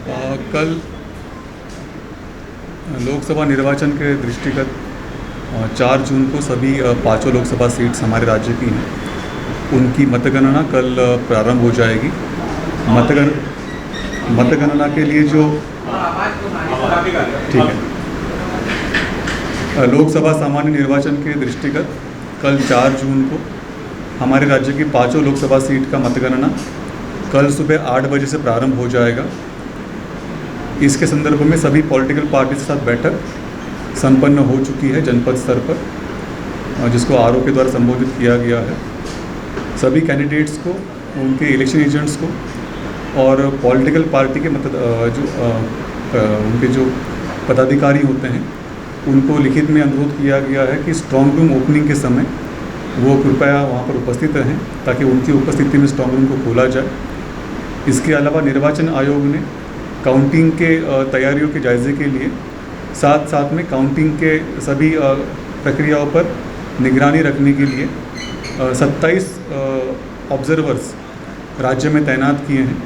कल लोकसभा निर्वाचन के दृष्टिगत 4 जून को सभी पाँचों लोकसभा सीट्स हमारे राज्य की हैं, उनकी मतगणना कल प्रारंभ हो जाएगी। मतगणना के लिए जो ठीक है, लोकसभा सामान्य निर्वाचन के दृष्टिगत कल 4 जून को हमारे राज्य की पाँचों लोकसभा सीट का मतगणना कल सुबह 8 बजे से प्रारंभ हो जाएगा। इसके संदर्भ में सभी पॉलिटिकल पार्टी के साथ बैठक संपन्न हो चुकी है जनपद स्तर पर, जिसको आरओ के द्वारा संबोधित किया गया है। सभी कैंडिडेट्स को, उनके इलेक्शन एजेंट्स को और पॉलिटिकल पार्टी के उनके जो पदाधिकारी होते हैं उनको लिखित में अनुरोध किया गया है कि स्ट्रॉन्ग रूम ओपनिंग के समय वो कृपया वहाँ पर उपस्थित रहें, ताकि उनकी उपस्थिति में स्ट्रॉन्ग रूम को खोला जाए। इसके अलावा निर्वाचन आयोग ने काउंटिंग के तैयारियों के जायज़े के लिए साथ में काउंटिंग के सभी प्रक्रियाओं पर निगरानी रखने के लिए 27 ऑब्जर्वर्स राज्य में तैनात किए हैं।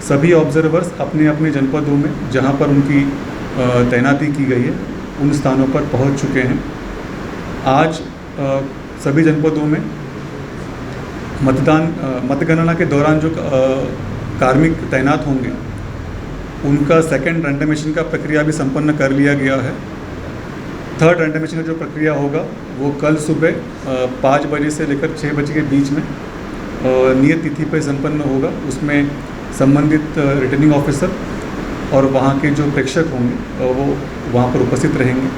सभी ऑब्जर्वर्स अपने अपने जनपदों में जहां पर उनकी तैनाती की गई है उन स्थानों पर पहुंच चुके हैं। आज सभी जनपदों में मतगणना के दौरान जो कार्मिक तैनात होंगे उनका सेकंड रैंडमाइजेशन का प्रक्रिया भी संपन्न कर लिया गया है। थर्ड रैंडमाइजेशन का जो प्रक्रिया होगा वो कल सुबह 5 बजे से लेकर 6 बजे के बीच में नियत तिथि पर संपन्न होगा। उसमें संबंधित रिटर्निंग ऑफिसर और वहाँ के जो प्रेक्षक होंगे वो वहाँ पर उपस्थित रहेंगे।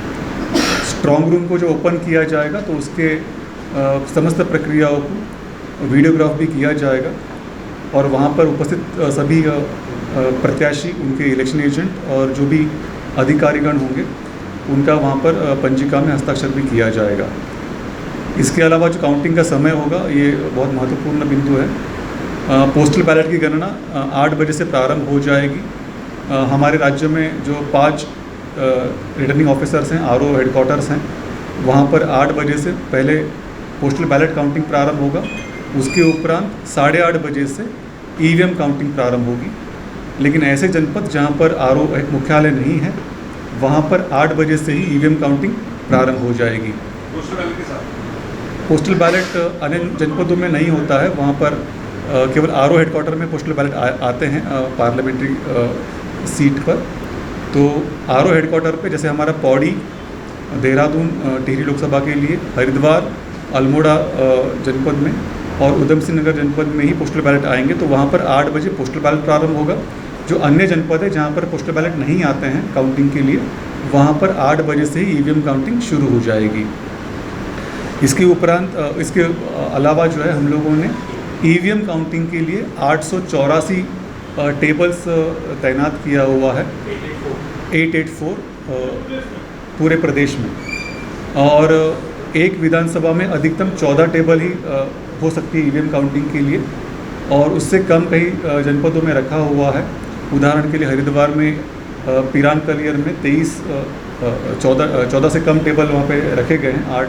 स्ट्रॉन्ग रूम को जो ओपन किया जाएगा तो उसके समस्त प्रक्रियाओं को वीडियोग्राफ भी किया जाएगा और वहाँ पर उपस्थित सभी प्रत्याशी, उनके इलेक्शन एजेंट और जो भी अधिकारीगण होंगे उनका वहाँ पर पंजिका में हस्ताक्षर भी किया जाएगा। इसके अलावा जो काउंटिंग का समय होगा ये बहुत महत्वपूर्ण बिंदु है। पोस्टल बैलेट की गणना 8 बजे से प्रारंभ हो जाएगी। हमारे राज्य में जो 5 रिटर्निंग ऑफिसर्स हैं, आरओ हेडक्वार्टर्स हैं, वहाँ पर 8 बजे से पहले पोस्टल बैलेट काउंटिंग प्रारंभ होगा। उसके उपरांत 8:30 बजे से ईवीएम काउंटिंग प्रारंभ होगी। लेकिन ऐसे जनपद जहाँ पर आरओ मुख्यालय नहीं है वहाँ पर 8 बजे से ही ईवीएम काउंटिंग प्रारंभ हो जाएगी। पोस्टल बैलेट अन्य जनपदों में नहीं होता है, वहाँ पर केवल आरओ हेडक्वार्टर में पोस्टल बैलेट आते हैं पार्लियामेंट्री सीट पर। तो आरओ हेडक्वार्टर पे जैसे हमारा पौड़ी, देहरादून, टिहरी लोकसभा के लिए, हरिद्वार, अल्मोड़ा जनपद में और उधम सिंह नगर जनपद में ही पोस्टल बैलेट आएंगे। तो वहाँ पर 8 बजे पोस्टल बैलेट प्रारंभ होगा। जो अन्य जनपद है जहाँ पर पोस्टल बैलेट नहीं आते हैं काउंटिंग के लिए, वहाँ पर 8 बजे से ही ईवीएम काउंटिंग शुरू हो जाएगी। इसके उपरांत इसके अलावा जो है हम लोगों ने ईवीएम काउंटिंग के लिए 884 टेबल्स तैनात किया हुआ है, 884 पूरे प्रदेश में। और एक विधानसभा में अधिकतम 14 टेबल ही हो सकती है ईवीएम काउंटिंग के लिए, और उससे कम कई जनपदों में रखा हुआ है। उदाहरण के लिए हरिद्वार में पिरान कलियर में 14 से कम टेबल वहाँ पे रखे गए हैं, 8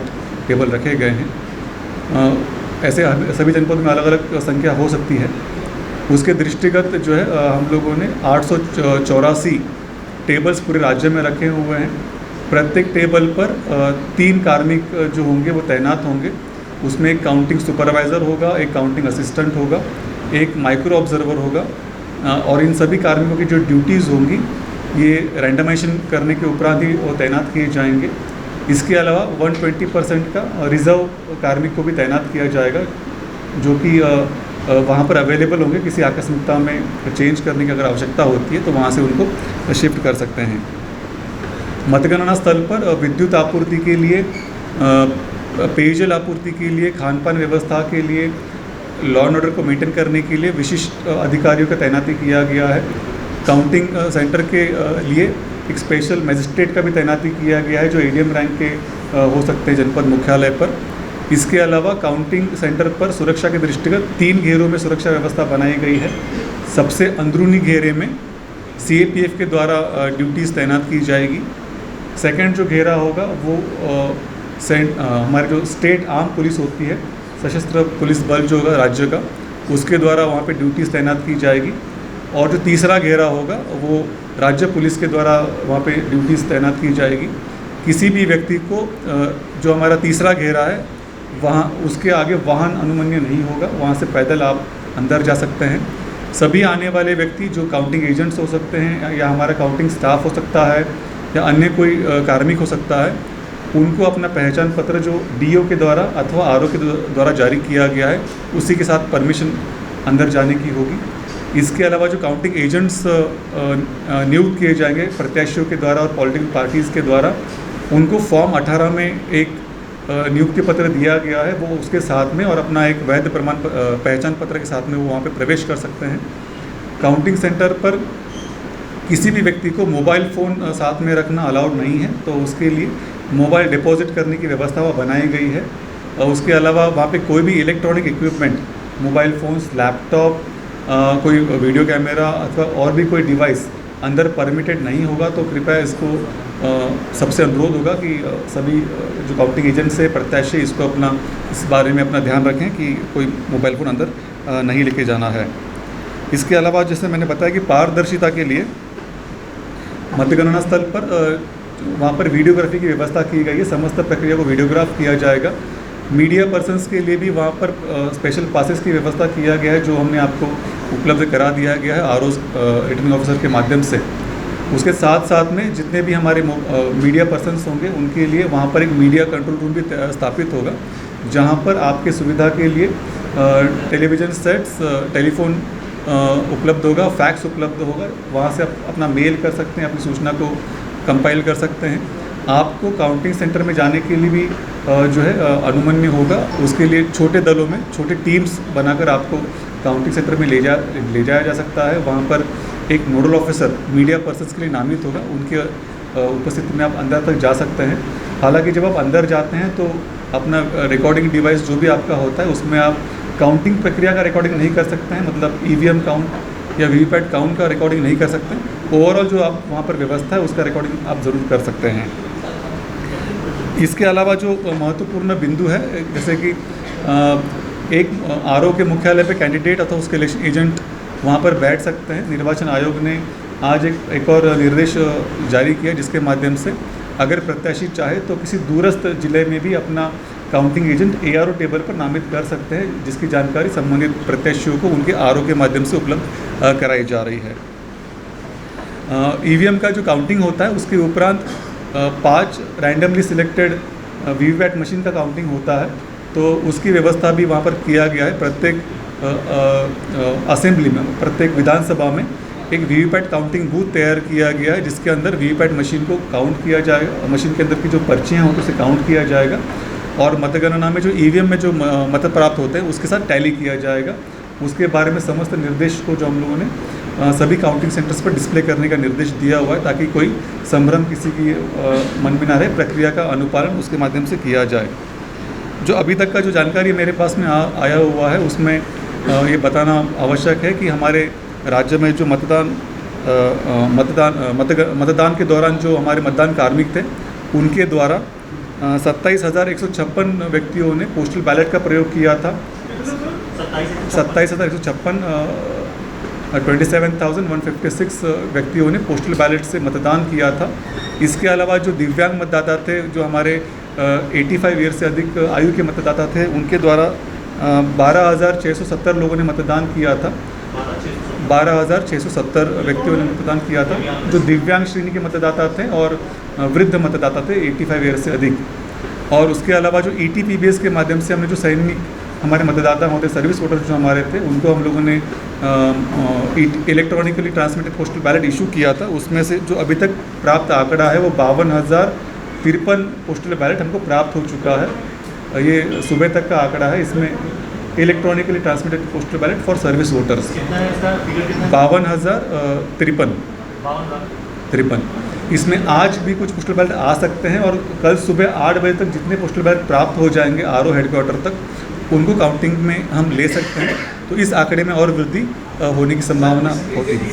टेबल रखे गए हैं। ऐसे सभी जनपदों में अलग अलग संख्या हो सकती है। उसके दृष्टिगत जो है हम लोगों ने 884 टेबल्स पूरे राज्य में रखे हुए हैं। प्रत्येक टेबल पर 3 कार्मिक जो होंगे वो तैनात होंगे। उसमें एक काउंटिंग सुपरवाइज़र होगा, एक काउंटिंग असिस्टेंट होगा, एक माइक्रो ऑब्जर्वर होगा। और इन सभी कार्मिकों की जो ड्यूटीज़ होंगी ये रैंडमाइजेशन करने के उपरांत ही वो तैनात किए जाएंगे। इसके अलावा 120% का रिज़र्व कार्मिक को भी तैनात किया जाएगा, जो कि वहाँ पर अवेलेबल होंगे। किसी आकस्मिकता में चेंज करने की अगर आवश्यकता होती है तो वहाँ से उनको शिफ्ट कर सकते हैं। मतगणना स्थल पर विद्युत आपूर्ति के लिए, पेयजल आपूर्ति के लिए, खान पान व्यवस्था के लिए, लॉ एंड ऑर्डर को मेंटेन करने के लिए विशिष्ट अधिकारियों का तैनाती किया गया है। काउंटिंग सेंटर के लिए एक स्पेशल मजिस्ट्रेट का भी तैनाती किया गया है, जो एडीएम रैंक के हो सकते हैं जनपद मुख्यालय पर। इसके अलावा काउंटिंग सेंटर पर सुरक्षा के दृष्टिगत 3 घेरों में सुरक्षा व्यवस्था बनाई गई है। सबसे अंदरूनी घेरे में सीएपीएफ के द्वारा ड्यूटीज़ तैनात की जाएगी। सेकंड जो घेरा होगा वो हमारे जो स्टेट आर्म पुलिस होती है, सशस्त्र पुलिस बल जो होगा राज्य का, उसके द्वारा वहाँ पे ड्यूटीज़ तैनात की जाएगी। और जो तीसरा घेरा होगा वो राज्य पुलिस के द्वारा वहाँ पे ड्यूटीज़ तैनात की जाएगी। किसी भी व्यक्ति को जो हमारा तीसरा घेरा है वहाँ उसके आगे वाहन अनुमन्य नहीं होगा, वहाँ से पैदल आप अंदर जा सकते हैं। सभी आने वाले व्यक्ति जो काउंटिंग एजेंट्स हो सकते हैं या हमारा काउंटिंग स्टाफ हो सकता है या अन्य कोई कार्मिक हो सकता है, उनको अपना पहचान पत्र जो डीओ के द्वारा अथवा आरओ के द्वारा जारी किया गया है उसी के साथ परमिशन अंदर जाने की होगी। इसके अलावा जो काउंटिंग एजेंट्स नियुक्त किए जाएंगे प्रत्याशियों के द्वारा और पॉलिटिकल पार्टीज़ के द्वारा, उनको फॉर्म 18 में एक नियुक्ति पत्र दिया गया है, वो उसके साथ में और अपना एक वैध प्रमाण पहचान पत्र के साथ में वो वहाँ पे प्रवेश कर सकते हैं। काउंटिंग सेंटर पर किसी भी व्यक्ति को मोबाइल फ़ोन साथ में रखना अलाउड नहीं है, तो उसके लिए मोबाइल डिपॉजिट करने की व्यवस्था वहाँ बनाई गई है। और उसके अलावा वहाँ पे कोई भी electronic equipment, mobile phones, laptop, कोई वीडियो कैमरा अथवा और भी कोई डिवाइस अंदर परमिटेड नहीं होगा। तो कृपया इसको सबसे अनुरोध होगा कि सभी जो काउंटिंग एजेंट्स है, प्रत्याशी, इसको अपना इस बारे में अपना ध्यान रखें कि कोई मोबाइल फ़ोन अंदर नहीं लेके जाना है। इसके अलावा जैसे मैंने बताया कि पारदर्शिता के लिए मतगणना स्थल पर वहाँ पर वीडियोग्राफी की व्यवस्था की गई है। समस्त प्रक्रिया को वीडियोग्राफ किया जाएगा। मीडिया पर्सन्स के लिए भी वहाँ पर स्पेशल पासेस की व्यवस्था किया गया है, जो हमने आपको उपलब्ध करा दिया गया है आरओ रिटर्निंग ऑफिसर के माध्यम से। उसके साथ साथ में जितने भी हमारे मीडिया पर्सन्स होंगे उनके लिए वहाँ पर एक मीडिया कंट्रोल रूम भी स्थापित होगा, जहाँ पर आपके सुविधा के लिए टेलीविज़न सेट्स, टेलीफोन उपलब्ध होगा, फैक्स उपलब्ध होगा। वहाँ से आप अपना मेल कर सकते हैं, अपनी सूचना को कंपाइल कर सकते हैं। आपको काउंटिंग सेंटर में जाने के लिए भी जो है अनुमन्य होगा। उसके लिए छोटे दलों में छोटे टीम्स बनाकर आपको काउंटिंग सेंटर में ले जाया जा सकता है। वहाँ पर एक नोडल ऑफिसर मीडिया पर्सन्स के लिए नामित होगा, उनके उपस्थिति में आप अंदर तक जा सकते हैं। हालांकि जब आप अंदर जाते हैं तो अपना रिकॉर्डिंग डिवाइस जो भी आपका होता है उसमें आप काउंटिंग प्रक्रिया का रिकॉर्डिंग नहीं कर सकते हैं, मतलब ईवीएम काउंट या वीवीपैट काउंट का रिकॉर्डिंग नहीं कर सकते। ओवरऑल जो आप वहाँ पर व्यवस्था है उसका रिकॉर्डिंग आप ज़रूर कर सकते हैं। इसके अलावा जो महत्वपूर्ण बिंदु है, जैसे कि एक आरओ के मुख्यालय पे कैंडिडेट अथवा उसके इलेक्शन एजेंट वहाँ पर बैठ सकते हैं। निर्वाचन आयोग ने आज एक और निर्देश जारी किया, जिसके माध्यम से अगर प्रत्याशी चाहे तो किसी दूरस्थ जिले में भी अपना काउंटिंग एजेंट एआरओ टेबल पर नामित कर सकते हैं, जिसकी जानकारी संबंधित प्रत्याशियों को उनके आरओ के माध्यम से उपलब्ध कराई जा रही है। ईवीएम का जो काउंटिंग होता है उसके उपरांत 5 रैंडमली सिलेक्टेड वीवीपैट मशीन का काउंटिंग होता है, तो उसकी व्यवस्था भी वहाँ पर किया गया है। प्रत्येक असेंबली में, प्रत्येक विधानसभा में एक वीवीपैट काउंटिंग बूथ तैयार किया गया है, जिसके अंदर वीवीपैट मशीन को काउंट किया जाएगा। मशीन के अंदर की जो पर्चियाँ हों तो उसे काउंट किया जाएगा और मतगणना में जो ईवीएम में जो मत प्राप्त होते हैं उसके साथ टैली किया जाएगा। उसके बारे में समस्त निर्देश को जो हम लोगों ने सभी काउंटिंग सेंटर्स पर डिस्प्ले करने का निर्देश दिया हुआ है, ताकि कोई संभ्रम किसी की मन में ना रहे, प्रक्रिया का अनुपालन उसके माध्यम से किया जाए। जो अभी तक का जो जानकारी मेरे पास में आया हुआ है उसमें ये बताना आवश्यक है कि हमारे राज्य में जो मतदान के दौरान जो हमारे मतदान कार्मिक थे उनके द्वारा 27,156 व्यक्तियों ने पोस्टल बैलेट का प्रयोग किया था। 27,156 व्यक्तियों ने पोस्टल बैलेट से मतदान किया था। इसके अलावा जो दिव्यांग मतदाता थे, जो हमारे 85 ईयर से अधिक आयु के मतदाता थे, उनके द्वारा 12,670 लोगों ने मतदान किया था। 12,670 व्यक्तियों ने मतदान किया था, जो दिव्यांग श्रेणी के मतदाता थे और वृद्ध मतदाता थे 85 ईयर से अधिक। और उसके अलावा जो ETPBS के माध्यम से हमने जो सैनिक हमारे मतदाता होते, सर्विस वोटर्स जो हमारे थे, उनको हम लोगों ने electronically transmitted postal ballot issue किया था। उसमें से जो अभी तक प्राप्त आंकड़ा है वो 52,053 पोस्टल बैलेट हमको प्राप्त हो चुका है। ये सुबह तक का आंकड़ा है। इसमें electronically transmitted postal ballot for service voters 52,053। इसमें आज भी कुछ पोस्टल बैलेट आ सकते हैं और कल सुबह 8 बजे तक जितने पोस्टल बैलेट प्राप्त हो जाएंगे आरओ हेडक्वार्टर तक, उनको काउंटिंग में हम ले सकते हैं। तो इस आंकड़े में और वृद्धि होने की संभावना होती है।